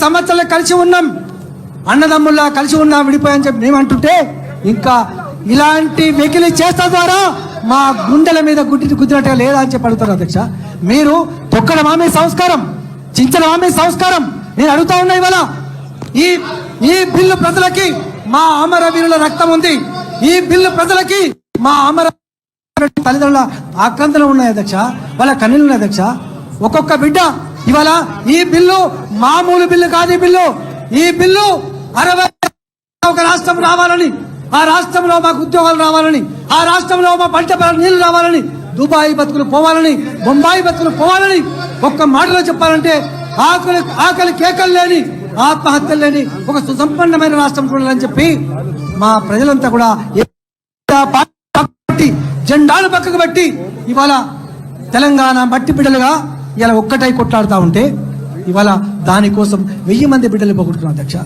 సంవత్సరాలు కలిసి ఉన్నాం, అన్నదమ్ముల్లా కలిసి ఉన్నాం, విడిపోయాని చెప్పి మేమంటుంటే ఇంకా ఇలాంటి వెకిలి చేస్తా ద్వారా మా గుండెల మీద గుద్దినట్టుగా లేదా అని చెప్పి అడుగుతారు అధ్యక్ష. మీరు తొక్కడం ఆమె సంస్కారం, చించడం ఆమె సంస్కారం. నేను అడుగుతా ఉన్నా ఇవాళ ఈ బిల్లు ప్రజలకి మా అమరవీరుల రక్తం ఉంది, ఈ బిల్లు ప్రజలకి మా అమర తల్లిదండ్రుల ఆక్రందనలు ఉన్నాయి అధ్యక్ష, వాళ్ళ కన్నీళ్ళు ఉన్నాయి అధ్యక్ష. ఒక్కొక్క బిడ్డ ఇవాళ ఈ బిల్లు మామూలు బిల్లు కాదు, ఈ బిల్లు 60 ఒక రాష్ట్రం రావాలని, ఆ రాష్ట్రంలో మాకు ఉద్యోగాలు రావాలని, ఆ రాష్ట్రంలో మా పంట నీళ్లు రావాలని, దుబాయ్ బతుకులు పోవాలని, బొంబాయి బతుకులు పోవాలని, ఒక్క మాటలో చెప్పాలంటే ఆకలి కేకలు లేని, ఆత్మహత్యలు లేని ఒక సుసంపన్నమైన రాష్ట్రం చూడాలని చెప్పి మా ప్రజలంతా కూడా జెండాను పక్కకు పెట్టి ఇవాళ తెలంగాణ మట్టి బిడ్డలుగా ఇలా ఒక్కటై కొట్లాడుతూ ఉంటే ఇవాళ దానికోసం 1000 మంది బిడ్డలు పోగొట్టుకున్నాం అధ్యక్ష.